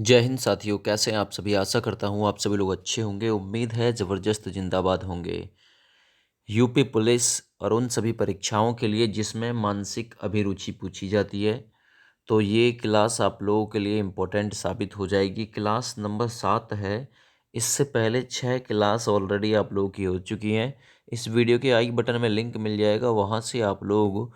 जय हिंद साथियों, कैसे हैं आप सभी। आशा करता हूँ आप सभी लोग अच्छे होंगे। उम्मीद है ज़बरदस्त जिंदाबाद होंगे। यूपी पुलिस और उन सभी परीक्षाओं के लिए जिसमें मानसिक अभिरुचि पूछी जाती है, तो ये क्लास आप लोगों के लिए इम्पोर्टेंट साबित हो जाएगी। क्लास नंबर 7 है। इससे पहले 6 क्लास ऑलरेडी आप लोगों की हो चुकी हैं। इस वीडियो के आई बटन में लिंक मिल जाएगा, वहाँ से आप लोग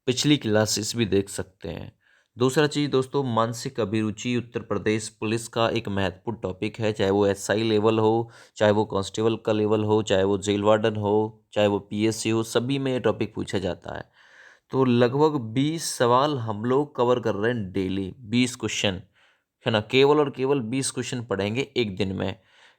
पिछली क्लासेस भी देख सकते हैं। दूसरा चीज़ दोस्तों, मानसिक अभिरुचि उत्तर प्रदेश पुलिस का एक महत्वपूर्ण टॉपिक है। चाहे वो एसआई लेवल हो, चाहे वो कांस्टेबल का लेवल हो, चाहे वो जेल वार्डन हो, चाहे वो पीएससी हो, सभी में ये टॉपिक पूछा जाता है। तो लगभग 20 सवाल हम लोग कवर कर रहे हैं डेली। 20 क्वेश्चन है ना, केवल और केवल 20 क्वेश्चन पढ़ेंगे एक दिन में,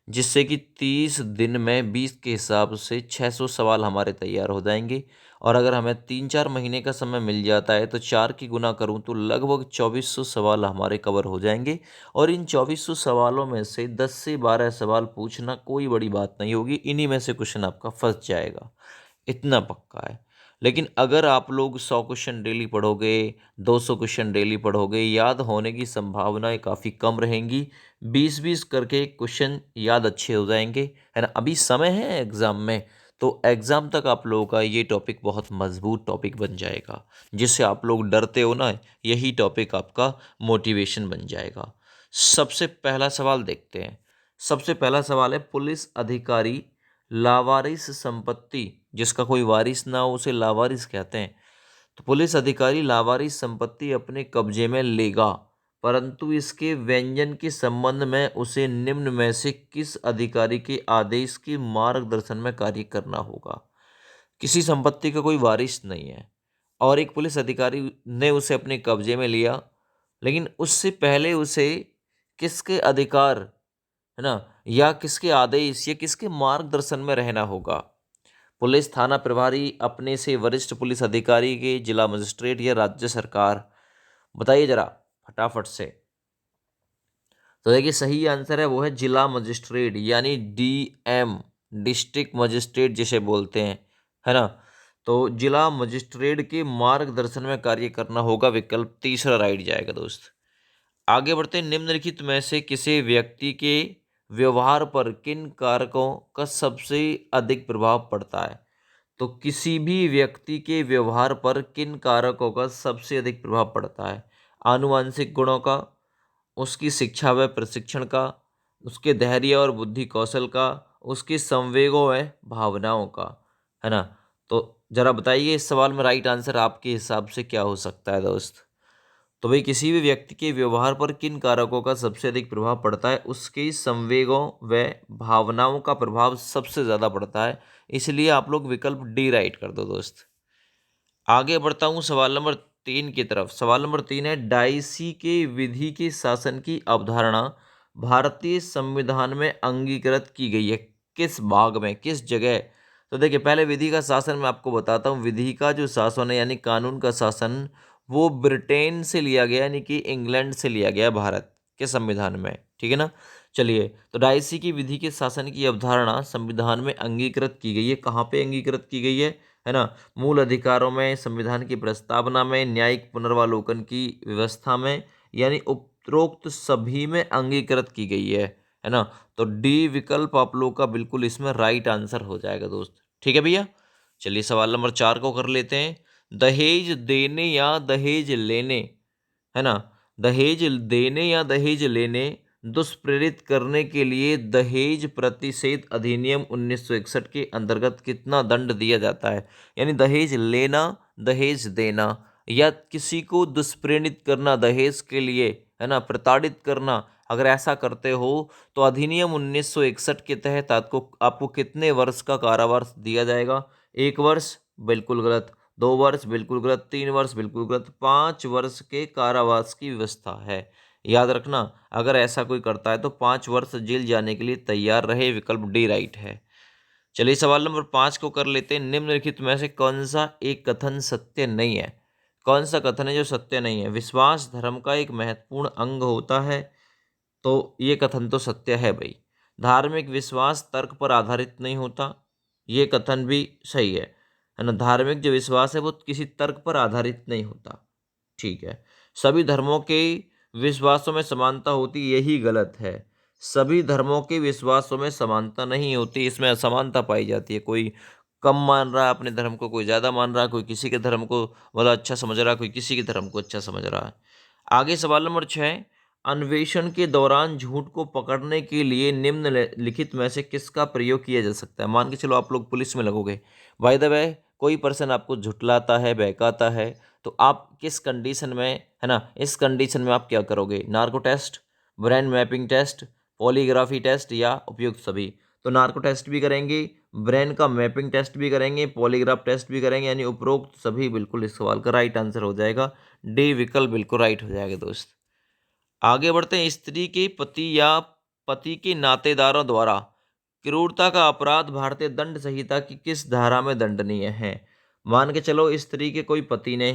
जिससे कि 30 दिन में 20 के हिसाब से 600 सवाल हमारे तैयार हो जाएंगे। और अगर हमें 3-4 महीने का समय मिल जाता है तो 4 की गुना करूं तो लगभग 2400 सवाल हमारे कवर हो जाएंगे। और इन 2400 सवालों में से 10 से 12 सवाल पूछना कोई बड़ी बात नहीं होगी। इन्हीं में से क्वेश्चन आपका फंस जाएगा, इतना पक्का है। लेकिन अगर आप लोग 100 क्वेश्चन डेली पढ़ोगे, 200 क्वेश्चन डेली पढ़ोगे, याद होने की संभावनाएं काफ़ी कम रहेंगी। 20-20 करके क्वेश्चन याद अच्छे हो जाएंगे, है ना। अभी समय है एग्ज़ाम में, तो एग्ज़ाम तक आप लोगों का ये टॉपिक बहुत मजबूत टॉपिक बन जाएगा। जिससे आप लोग डरते हो ना, यही टॉपिक आपका मोटिवेशन बन जाएगा। सबसे पहला सवाल देखते हैं। सबसे पहला सवाल है, पुलिस अधिकारी लावारिस संपत्ति, जिसका कोई वारिस ना हो उसे लावारिस कहते हैं। तो पुलिस अधिकारी लावारिस संपत्ति अपने कब्जे में लेगा, परंतु इसके व्यंजन के संबंध में उसे निम्न में से किस अधिकारी के आदेश के मार्गदर्शन में कार्य करना होगा। किसी संपत्ति का कोई वारिस नहीं है और एक पुलिस अधिकारी ने उसे अपने कब्जे में लिया, लेकिन उससे पहले उसे किसके अधिकार, है ना, या किसके आदेश या किसके मार्गदर्शन में रहना होगा। पुलिस थाना प्रभारी, अपने से वरिष्ठ पुलिस अधिकारी के, जिला मजिस्ट्रेट या राज्य सरकार। बताइए जरा फटाफट से। तो देखिए सही आंसर है वो है जिला मजिस्ट्रेट, यानी डीएम, डिस्ट्रिक्ट मजिस्ट्रेट जिसे बोलते हैं, है ना। तो जिला मजिस्ट्रेट के मार्गदर्शन में कार्य करना होगा। विकल्प तीसरा राइट जाएगा दोस्त। आगे बढ़ते हैं। निम्नलिखित में से किसी व्यक्ति के व्यवहार पर किन कारकों का सबसे अधिक प्रभाव पड़ता है। तो किसी भी व्यक्ति के व्यवहार पर किन कारकों का सबसे अधिक प्रभाव पड़ता है। आनुवंशिक गुणों का, उसकी शिक्षा व प्रशिक्षण का, उसके धैर्य और बुद्धि कौशल का, उसके संवेगों व भावनाओं का, है ना। तो जरा बताइए इस सवाल में राइट आंसर आपके हिसाब से क्या हो सकता है दोस्त। तो भाई किसी भी व्यक्ति के व्यवहार पर किन कारकों का सबसे अधिक प्रभाव पड़ता है, उसके संवेगों व भावनाओं का प्रभाव सबसे ज़्यादा पड़ता है। इसलिए आप लोग विकल्प डी राइट कर दो दोस्त। आगे बढ़ता हूँ सवाल नंबर 3 की तरफ। सवाल नंबर 3 है, डाइसी के विधि के शासन की अवधारणा भारतीय संविधान में अंगीकृत की गई है किस भाग में, किस जगह। तो देखिए पहले विधि का शासन मैं आपको बताता हूँ। विधि का जो शासन है यानी कानून का शासन, वो ब्रिटेन से लिया गया, यानी कि इंग्लैंड से लिया गया भारत के संविधान में, ठीक है ना। चलिए, तो डाइसी की विधि के शासन की अवधारणा संविधान में अंगीकृत की गई है। कहाँ पे अंगीकृत की गई है ना। मूल अधिकारों में, संविधान की प्रस्तावना में, न्यायिक पुनर्वालोकन की व्यवस्था में, यानी उपरोक्त सभी में अंगीकृत की गई है ना। तो डी विकल्प आप लोग का बिल्कुल इसमें राइट आंसर हो जाएगा दोस्त। ठीक है भैया। चलिए सवाल नंबर 4 को कर लेते हैं। दहेज देने या दहेज लेने, है ना, दहेज देने या दहेज लेने दुष्प्रेरित करने के लिए दहेज प्रतिषेध अधिनियम 1961 के अंतर्गत कितना दंड दिया जाता है। यानी दहेज लेना, दहेज देना, या किसी को दुष्प्रेरित करना दहेज के लिए, है ना, प्रताड़ित करना, अगर ऐसा करते हो तो अधिनियम 1961 के तहत आपको कितने वर्ष का कारावास दिया जाएगा। 1 वर्ष बिल्कुल गलत, 2 वर्ष बिल्कुल गलत, 3 वर्ष बिल्कुल गलत, 5 वर्ष के कारावास की व्यवस्था है। याद रखना, अगर ऐसा कोई करता है तो 5 वर्ष जेल जाने के लिए तैयार रहे। विकल्प डी राइट है। चलिए सवाल नंबर 5 को कर लेते हैं। निम्नलिखित में से कौन सा एक कथन सत्य नहीं है। कौन सा कथन है जो सत्य नहीं है। विश्वास धर्म का एक महत्वपूर्ण अंग होता है, तो ये कथन तो सत्य है भाई। धार्मिक विश्वास तर्क पर आधारित नहीं होता, ये कथन भी सही है ना। धार्मिक जो विश्वास है वो किसी तर्क पर आधारित नहीं होता, ठीक है। सभी धर्मों के विश्वासों में समानता होती, यही गलत है। सभी धर्मों के विश्वासों में समानता नहीं होती, इसमें असमानता पाई जाती है। कोई कम मान रहा है अपने धर्म को, कोई ज़्यादा मान रहा है, कोई किसी के धर्म को मतलब अच्छा समझ रहा है, कोई किसी के धर्म को अच्छा समझ रहा है। आगे सवाल नंबर 6, अन्वेषण के दौरान झूठ को पकड़ने के लिए निम्नलिखित में से किसका प्रयोग किया जा सकता है। मान के चलो आप लोग पुलिस में लगोगे, बाय द वे कोई पर्सन आपको झुठलाता है, बहकाता है, तो आप किस कंडीशन में, है ना, इस कंडीशन में आप क्या करोगे? Narco test, brain mapping test, polygraphy test या उपयुक्त सभी। तो नार्को टेस्ट भी करेंगे, ब्रेन का मैपिंग टेस्ट भी करेंगे, पॉलीग्राफ टेस्ट भी करेंगे, यानी उपरोक्त सभी बिल्कुल इस सवाल का राइट आंसर हो जाएगा। डी विकल्प बिल्कुल राइट हो जाएगा दोस्त। आगे बढ़ते हैं, स्त्री के पति या पति के नातेदारों द्वारा क्रूरता का अपराध भारतीय दंड संहिता की किस धारा में दंडनीय है। मान के चलो स्त्री के कोई पति ने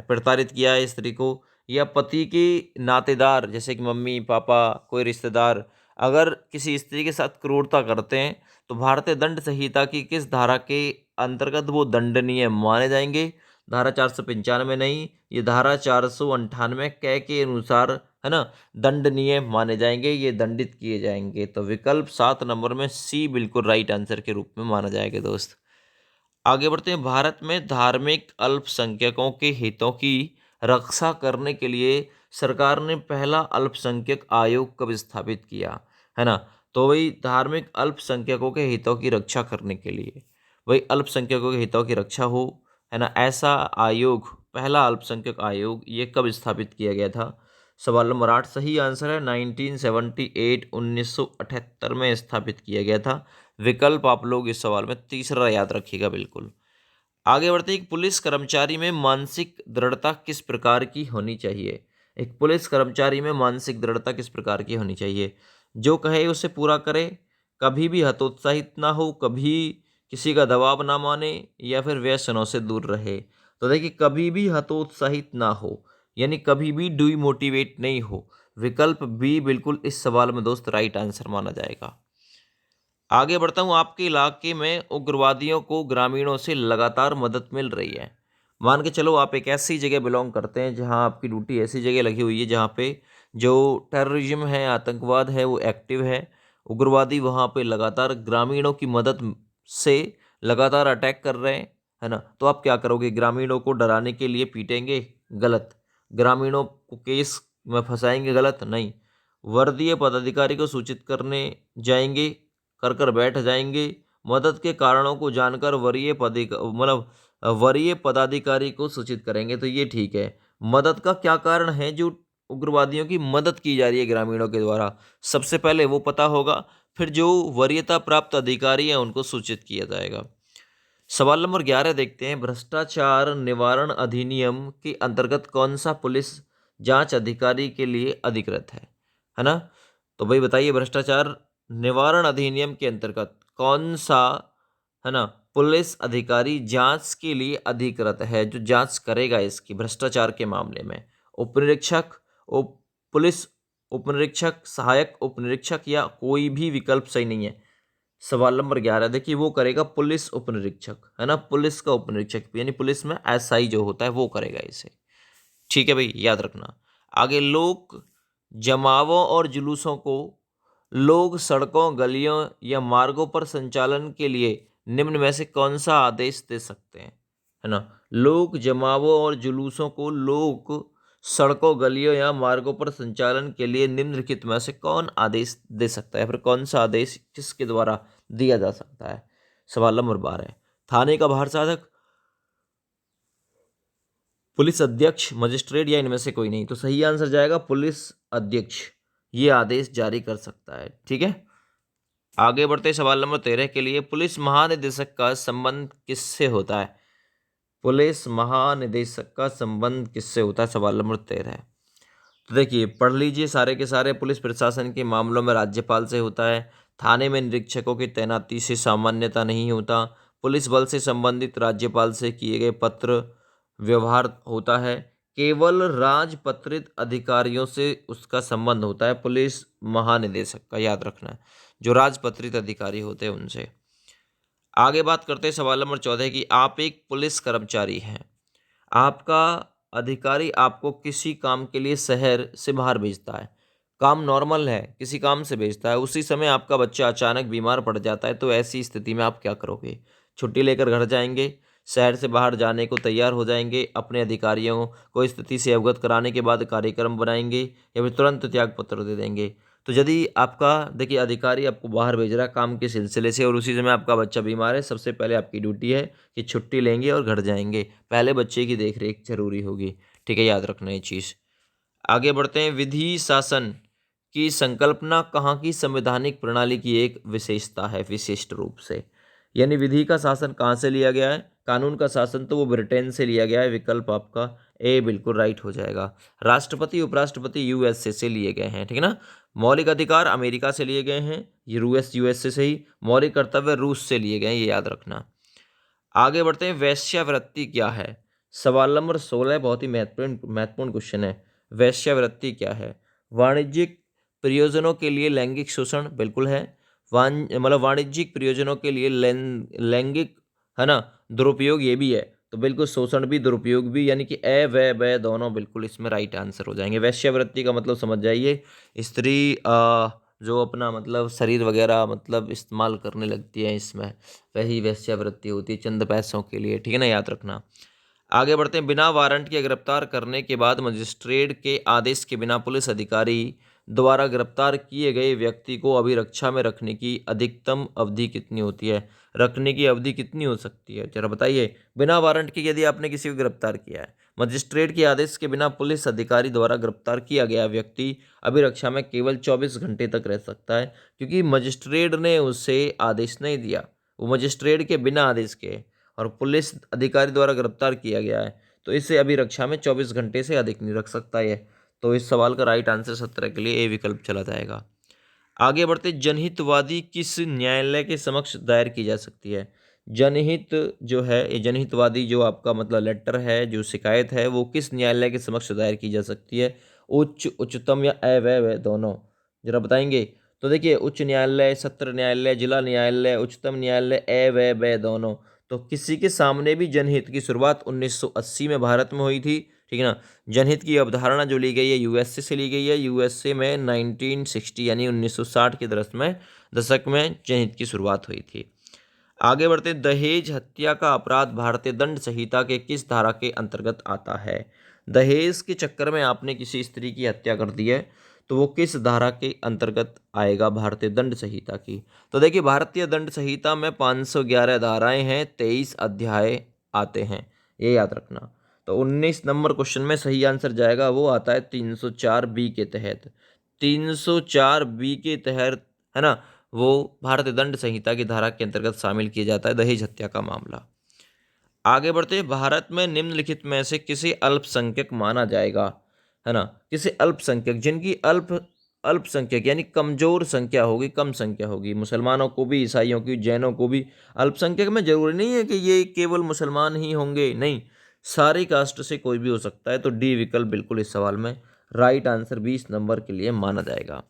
प्रताड़ित किया है स्त्री को, या पति के नातेदार जैसे कि मम्मी पापा कोई रिश्तेदार अगर किसी स्त्री के साथ क्रूरता करते हैं, तो भारतीय दंड संहिता की किस धारा के अंतर्गत वो दंडनीय माने जाएंगे। धारा 495 नहीं, ये धारा 498 कै के अनुसार, है ना, दंडनीय माने जाएंगे, ये दंडित किए जाएंगे। तो विकल्प 7 नंबर में सी बिल्कुल राइट आंसर के रूप में माना जाएगा दोस्त। आगे बढ़ते हैं, भारत में धार्मिक अल्पसंख्यकों के हितों की रक्षा करने के लिए सरकार ने पहला अल्पसंख्यक आयोग कब स्थापित किया, है ना। तो वही धार्मिक अल्पसंख्यकों के हितों की रक्षा करने के लिए, वही अल्पसंख्यकों के हितों की रक्षा हो, है ना, ऐसा आयोग, पहला अल्पसंख्यक आयोग, ये कब स्थापित किया गया था। सवाल नंबर 8 सही आंसर है 1978 1978 में स्थापित किया गया था। विकल्प आप लोग इस सवाल में तीसरा याद रखिएगा बिल्कुल। आगे बढ़ते हैं, एक पुलिस कर्मचारी में मानसिक दृढ़ता किस प्रकार की होनी चाहिए। एक पुलिस कर्मचारी में मानसिक दृढ़ता किस प्रकार की होनी चाहिए। जो कहे उसे पूरा करे, कभी भी हतोत्साहित ना हो, कभी किसी का दबाव ना माने, या फिर व्यसनों से दूर रहे। तो देखिए, कभी भी हतोत्साहित ना हो, यानी कभी भी डिमोटिवेट नहीं हो। विकल्प बी बिल्कुल इस सवाल में दोस्त राइट आंसर माना जाएगा। आगे बढ़ता हूँ, आपके इलाके में उग्रवादियों को ग्रामीणों से लगातार मदद मिल रही है। मान के चलो आप एक ऐसी जगह बिलोंग करते हैं जहाँ आपकी ड्यूटी ऐसी जगह लगी हुई है जहाँ पे जो टेररिज्म है, आतंकवाद है, वो एक्टिव है। उग्रवादी वहाँ पे लगातार ग्रामीणों की मदद से लगातार अटैक कर रहे हैं, है ना। तो आप क्या करोगे? ग्रामीणों को डराने के लिए पीटेंगे? गलत। ग्रामीणों को केस में फंसाएंगे? गलत नहीं। वर्दीय पदाधिकारी को सूचित करने जाएंगे, कर कर बैठ जाएंगे। मदद के कारणों को जानकर वरीय पदाधिकारी को सूचित करेंगे। तो ये ठीक है। मदद का क्या कारण है जो उग्रवादियों की मदद की जा रही है ग्रामीणों के द्वारा, सबसे पहले वो पता होगा, फिर जो वरीयता प्राप्त अधिकारी हैं उनको सूचित किया जाएगा। सवाल नंबर 11 देखते हैं, भ्रष्टाचार निवारण अधिनियम के अंतर्गत कौन सा पुलिस जांच अधिकारी के लिए अधिकृत है ना। तो भाई बताइए, भ्रष्टाचार निवारण अधिनियम के अंतर्गत कौन सा, है ना, पुलिस अधिकारी जांच के लिए अधिकृत है, जो जांच करेगा इसकी भ्रष्टाचार के मामले में। उपनिरीक्षक, पुलिस उपनिरीक्षक, सहायक उपनिरीक्षक, या कोई भी विकल्प सही नहीं है। सवाल नंबर 11 देखिए, वो करेगा पुलिस उपनिरीक्षक, है ना, पुलिस का उपनिरीक्षक, यानी पुलिस में एसआई जो होता है वो करेगा इसे। ठीक है भाई, याद रखना। आगे, लोक जमावों और जुलूसों को लोग सड़कों, गलियों या मार्गों पर संचालन के लिए निम्न में से कौन सा आदेश दे सकते हैं, है ना। लोक जमावों और जुलूसों को लोग सड़कों, गलियों या मार्गों पर संचालन के लिए निम्नलिखित में से कौन आदेश दे सकता है, फिर कौन सा आदेश किसके द्वारा दिया जा सकता है। सवाल नंबर 12, थाने का बाहर साधक, पुलिस अध्यक्ष, मजिस्ट्रेट, या इनमें से कोई नहीं। तो सही आंसर जाएगा पुलिस अध्यक्ष, ये आदेश जारी कर सकता है। ठीक है, आगे बढ़ते सवाल नंबर 13 के लिए, पुलिस महानिदेशक का संबंध किससे होता है। पुलिस महानिदेशक का संबंध किससे होता है, सवाल नंबर 13। तो देखिए, पढ़ लीजिए सारे के सारे। पुलिस प्रशासन के मामलों में राज्यपाल से होता है। थाने में निरीक्षकों की तैनाती से सामान्यता नहीं होता। पुलिस बल से संबंधित राज्यपाल से किए गए पत्र व्यवहार होता है। केवल राजपत्रित अधिकारियों से उसका संबंध होता है पुलिस महानिदेशक का, याद रखना है, जो राजपत्रित अधिकारी होते हैं उनसे। आगे बात करते हैं सवाल नंबर 14 की, आप एक पुलिस कर्मचारी हैं, आपका अधिकारी आपको किसी काम के लिए शहर से बाहर भेजता है, काम नॉर्मल है, किसी काम से भेजता है, उसी समय आपका बच्चा अचानक बीमार पड़ जाता है, तो ऐसी स्थिति में आप क्या करोगे? छुट्टी लेकर घर जाएंगे, शहर से बाहर जाने को तैयार हो जाएंगे, अपने अधिकारियों को स्थिति से अवगत कराने के बाद कार्यक्रम बनाएंगे, या फिर तुरंत त्याग पत्र दे देंगे? तो यदि आपका देखिए अधिकारी आपको बाहर भेज रहा है काम के सिलसिले से और उसी समय आपका बच्चा बीमार है, सबसे पहले आपकी ड्यूटी है कि छुट्टी लेंगे और घर जाएंगे। पहले बच्चे की देखरेख जरूरी होगी। ठीक है, याद रखना ये चीज़। आगे बढ़ते हैं। विधि शासन की संकल्पना कहाँ की संवैधानिक प्रणाली की एक विशेषता है, विशिष्ट रूप से? यानी विधि का शासन कहाँ से लिया गया है? कानून का शासन तो वो ब्रिटेन से लिया गया है। विकल्प आपका ए बिल्कुल राइट हो जाएगा। राष्ट्रपति उपराष्ट्रपति यूएसए से लिए गए हैं, ठीक है ना। मौलिक अधिकार अमेरिका से लिए गए हैं, ये यूएसए से ही। मौलिक कर्तव्य रूस से लिए गए हैं, ये याद रखना। आगे बढ़ते हैं। वेश्यावृत्ति क्या है? सवाल नंबर 16 बहुत ही महत्वपूर्ण महत्वपूर्ण क्वेश्चन है। वेश्यावृत्ति क्या है? वाणिज्यिक प्रयोजनों के लिए लैंगिक शोषण, बिल्कुल है। मतलब वाणिज्यिक प्रयोजनों के लिए लैंगिक, है ना, दुरुपयोग, ये भी है। तो बिल्कुल शोषण भी दुरुपयोग भी, यानी कि ए व दोनों बिल्कुल इसमें राइट आंसर हो जाएंगे। वेश्यावृत्ति का मतलब समझ जाइए, स्त्री जो अपना मतलब शरीर वगैरह मतलब इस्तेमाल करने लगती है, इसमें वही वेश्यावृत्ति होती है, चंद पैसों के लिए, ठीक है ना, याद रखना। आगे बढ़ते हैं। बिना वारंट के गिरफ्तार करने के बाद मजिस्ट्रेट के आदेश के बिना पुलिस अधिकारी द्वारा गिरफ्तार किए गए व्यक्ति को अभिरक्षा में रखने की अधिकतम अवधि कितनी होती है? रखने की अवधि कितनी हो सकती है, जरा बताइए। बिना वारंट के यदि आपने किसी को गिरफ्तार किया है, मजिस्ट्रेट के आदेश के बिना पुलिस अधिकारी द्वारा गिरफ्तार किया गया व्यक्ति अभिरक्षा में केवल 24 घंटे तक रह सकता है, क्योंकि मजिस्ट्रेट ने उसे आदेश नहीं दिया, वो मजिस्ट्रेट के बिना आदेश के और पुलिस अधिकारी द्वारा गिरफ्तार किया गया है, तो इसे अभिरक्षा में 24 घंटे से अधिक नहीं रख सकता है। तो इस सवाल का राइट आंसर 17 के लिए ए विकल्प चला जाएगा। आगे बढ़ते। जनहितवादी किस न्यायालय के समक्ष दायर की जा सकती है? जनहित जो है, ये जनहितवादी जो आपका मतलब लेटर है, जो शिकायत है, वो किस न्यायालय के समक्ष दायर की जा सकती है? उच्च, उच्चतम या अवैध दोनों? जरा बताएंगे। तो देखिए, उच्च न्यायालय, सत्र न्यायालय, जिला न्यायालय, उच्चतम न्यायालय, अवैध दोनों। तो किसी के सामने भी जनहित की शुरुआत 1980 में भारत में हुई थी, ठीक है ना। जनहित की अवधारणा जो ली गई है यूएसए से ली गई है। यूएसए में 1960 यानी 1960 के दशक में जनहित की शुरुआत हुई थी। आगे बढ़ते। दहेज हत्या का अपराध भारतीय दंड संहिता के किस धारा के अंतर्गत आता है? दहेज के चक्कर में आपने किसी स्त्री की हत्या कर दी है, तो वो किस धारा के अंतर्गत आएगा भारतीय दंड संहिता की? तो देखिए, भारतीय दंड संहिता में 511 धाराएं हैं, 23 अध्याय आते हैं, ये याद रखना। तो 19 नंबर क्वेश्चन में सही आंसर जाएगा, वो आता है 304 बी के तहत। 304 बी के तहत, है ना, वो भारतीय दंड संहिता की धारा के अंतर्गत शामिल किया जाता है, दहेज हत्या का मामला। आगे बढ़ते हैं। भारत में निम्नलिखित में से किसे अल्पसंख्यक माना जाएगा? है ना, किसे अल्पसंख्यक, जिनकी अल्पसंख्यक यानी कमजोर संख्या होगी, कम संख्या होगी, मुसलमानों को भी, ईसाइयों की, जैनों को भी। अल्पसंख्यक में जरूरी नहीं है कि ये केवल मुसलमान ही होंगे, नहीं, सारी कास्ट से कोई भी हो सकता है। तो डी विकल्प बिल्कुल इस सवाल में राइट आंसर 20 नंबर के लिए माना जाएगा।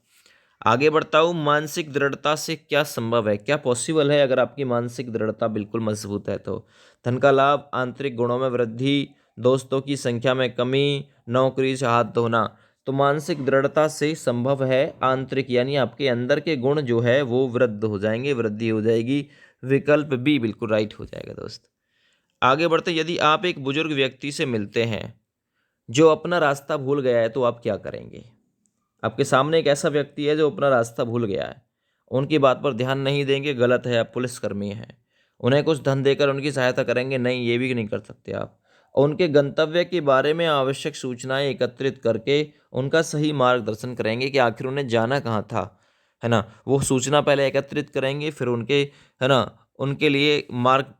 आगे बढ़ता हूँ। मानसिक दृढ़ता से क्या संभव है, क्या पॉसिबल है अगर आपकी मानसिक दृढ़ता बिल्कुल मजबूत है तो? धन का लाभ, आंतरिक गुणों में वृद्धि, दोस्तों की संख्या में कमी, नौकरी से हाथ धोना। तो मानसिक दृढ़ता से संभव है आंतरिक, यानी आपके अंदर के गुण जो है वो वृद्ध हो जाएंगे, वृद्धि हो जाएगी। विकल्प बी बिल्कुल राइट हो जाएगा दोस्त। आगे बढ़ते। यदि आप एक बुजुर्ग व्यक्ति से मिलते हैं जो अपना रास्ता भूल गया है, तो आप क्या करेंगे? आपके सामने एक ऐसा व्यक्ति है जो अपना रास्ता भूल गया है, उनकी बात पर ध्यान नहीं देंगे, गलत है, आप पुलिसकर्मी हैं। उन्हें कुछ धन देकर उनकी सहायता करेंगे, नहीं, ये भी नहीं कर सकते आप। और उनके गंतव्य के बारे में आवश्यक सूचनाएं एकत्रित करके उनका सही मार्गदर्शन करेंगे कि आखिर उन्हें जाना कहाँ था, है ना। वो सूचना पहले एकत्रित करेंगे, फिर उनके, है ना, उनके लिए मार्ग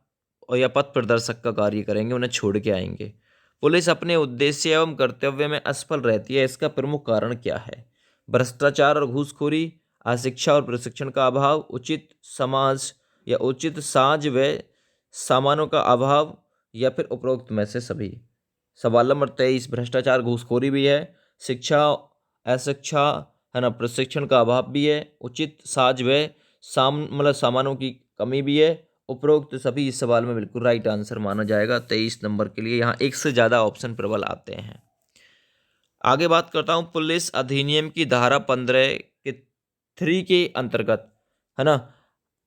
या पथ प्रदर्शक का कार्य करेंगे, उन्हें छोड़ के आएंगे। पुलिस अपने उद्देश्य एवं कर्तव्य में असफल रहती है, इसका प्रमुख कारण क्या है? भ्रष्टाचार और घूसखोरी, अशिक्षा और प्रशिक्षण का अभाव, उचित समाज या उचित साज व सामानों का अभाव, या फिर उपरोक्त में से सभी। सवाल नंबर 23। भ्रष्टाचार घूसखोरी भी है, शिक्षा अशिक्षा, है ना, प्रशिक्षण का अभाव भी है, उचित साज व मतलब सामानों की कमी भी है, उपरोक्त सभी इस सवाल में बिल्कुल राइट आंसर माना जाएगा। 23 नंबर के लिए यहाँ एक से ज़्यादा ऑप्शन प्रबल आते हैं। आगे बात करता हूँ पुलिस अधिनियम की धारा 15 के 3 के अंतर्गत, है ना,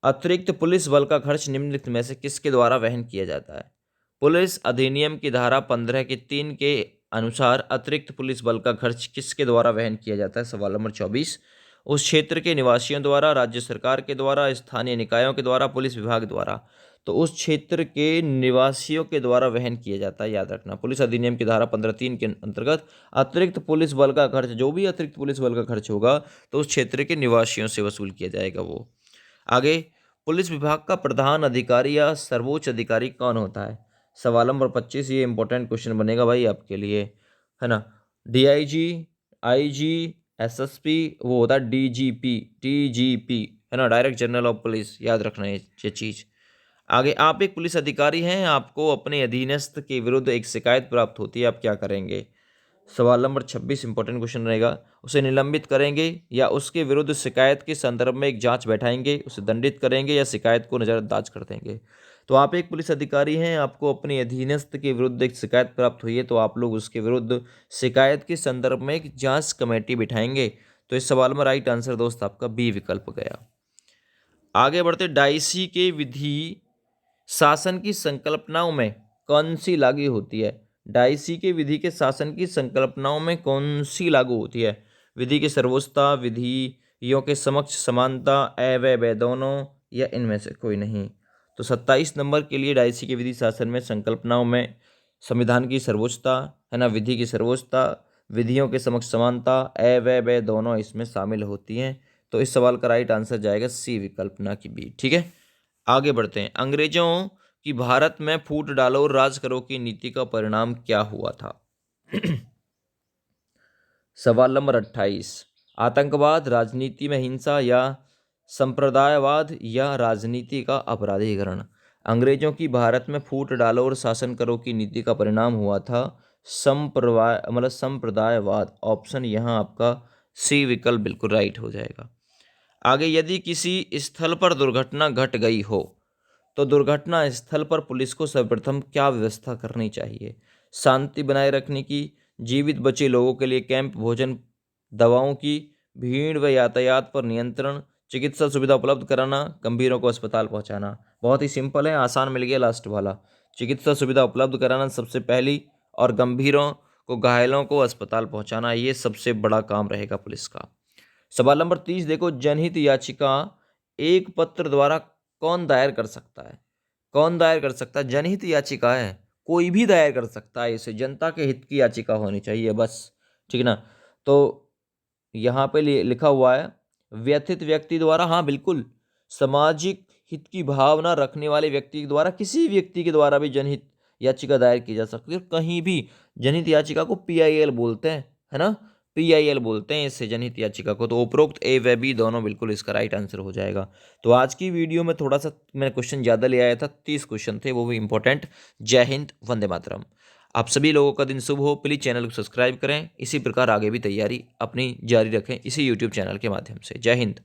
अतिरिक्त पुलिस बल का खर्च निम्नलिखित में से किसके द्वारा वहन किया जाता है। पुलिस अधिनियम की धारा 15 के 3 के अनुसार अतिरिक्त पुलिस बल का खर्च किसके द्वारा वहन किया जाता है। सवाल नंबर 24। उस क्षेत्र के निवासियों द्वारा, राज्य सरकार के द्वारा, स्थानीय निकायों के द्वारा, पुलिस विभाग द्वारा। तो उस क्षेत्र के निवासियों के द्वारा वहन किया जाता है, याद रखना। पुलिस अधिनियम की धारा 15(3) के अंतर्गत अतिरिक्त पुलिस बल का खर्च, जो भी अतिरिक्त पुलिस बल का खर्च होगा तो उस क्षेत्र के निवासियों से वसूल किया जाएगा वो। आगे, पुलिस विभाग का प्रधान अधिकारी या सर्वोच्च अधिकारी कौन होता है। सवाल नंबर 25। ये इंपॉर्टेंट क्वेश्चन बनेगा भाई आपके लिए, है ना। डीआईजी, आईजी, एसएसपी, वो होता है डीजीपी, टीजीपी, है ना, डायरेक्टर जनरल ऑफ पुलिस। याद रखना ये चीज़। आगे, आप एक पुलिस अधिकारी हैं, आपको अपने अधीनस्थ के विरुद्ध एक शिकायत प्राप्त होती है, आप क्या करेंगे। सवाल नंबर 26 इंपॉर्टेंट क्वेश्चन रहेगा। उसे निलंबित करेंगे या उसके विरुद्ध शिकायत के संदर्भ में एक जांच बैठाएंगे, उसे दंडित करेंगे या शिकायत को नज़रअंदाज कर देंगे। तो आप एक पुलिस अधिकारी हैं, आपको अपने अधीनस्थ के विरुद्ध एक शिकायत प्राप्त हुई है, तो आप लोग उसके विरुद्ध शिकायत के संदर्भ में एक जांच कमेटी बिठाएंगे। तो इस सवाल में राइट आंसर दोस्त आपका बी विकल्प गया। आगे बढ़ते, डाइसी के विधि शासन की संकल्पनाओं में कौन सी लागू होती है। डाइसी के विधि के शासन की संकल्पनाओं में कौन सी लागू होती है। विधि की सर्वोच्चता, विधियों के समक्ष समानता, अव्यय दोनों, या इनमें से कोई नहीं। तो 27 नंबर के लिए डाइसी के विधि शासन में संकल्पनाओं में संविधान की सर्वोच्चता, है ना, विधि की सर्वोच्चता, विधियों के समक्ष समानता, अव्यय दोनों इसमें शामिल होती हैं। तो इस सवाल का राइट आंसर जाएगा सी विकल्प, ना कि बी। ठीक है, आगे बढ़ते हैं। अंग्रेजों की भारत में फूट डालो और राज करो की नीति का परिणाम क्या हुआ था। सवाल नंबर 28। आतंकवाद, राजनीति में हिंसा, या संप्रदायवाद, या राजनीति का अपराधीकरण। अंग्रेजों की भारत में फूट डालो और शासन करो की नीति का परिणाम हुआ था संप्रदायवाद। ऑप्शन यहाँ आपका सी विकल्प बिल्कुल राइट हो जाएगा। आगे, यदि किसी स्थल पर दुर्घटना घट गई हो तो दुर्घटना स्थल पर पुलिस को सर्वप्रथम क्या व्यवस्था करनी चाहिए। शांति बनाए रखने की, जीवित बचे लोगों के लिए कैंप, भोजन, दवाओं की, भीड़ व यातायात पर नियंत्रण, चिकित्सा सुविधा उपलब्ध कराना, गंभीरों को अस्पताल पहुंचाना। बहुत ही सिंपल है, आसान मिल गया लास्ट वाला। चिकित्सा सुविधा उपलब्ध कराना सबसे पहली, और गंभीरों को, घायलों को अस्पताल पहुंचाना, ये सबसे बड़ा काम रहेगा पुलिस का। सवाल नंबर 30 देखो, जनहित याचिका एक पत्र द्वारा कौन दायर कर सकता है। कौन दायर कर सकता है। जनहित याचिका है, कोई भी दायर कर सकता है, इसे जनता के हित की याचिका होनी चाहिए बस, ठीक ना। तो यहाँ पे लिखा हुआ है व्यथित व्यक्ति द्वारा, हाँ बिल्कुल, सामाजिक हित की भावना रखने वाले व्यक्ति के द्वारा, किसी व्यक्ति के द्वारा भी जनहित याचिका दायर की जा सकती है। कहीं भी जनहित याचिका को PIL बोलते हैं, है ना, PIL बोलते हैं इससे जनहित याचिका को। तो उपरोक्त ए व बी दोनों बिल्कुल इसका राइट आंसर हो जाएगा। तो आज की वीडियो में थोड़ा सा मैंने क्वेश्चन ज़्यादा ले आया था, 30 क्वेश्चन थे, वो भी इंपॉर्टेंट। जय हिंद, वंदे मातरम। आप सभी लोगों का दिन शुभ हो। प्लीज़ चैनल को सब्सक्राइब करें, इसी प्रकार आगे भी तैयारी अपनी जारी रखें इसी यूट्यूब चैनल के माध्यम से। जय हिंद।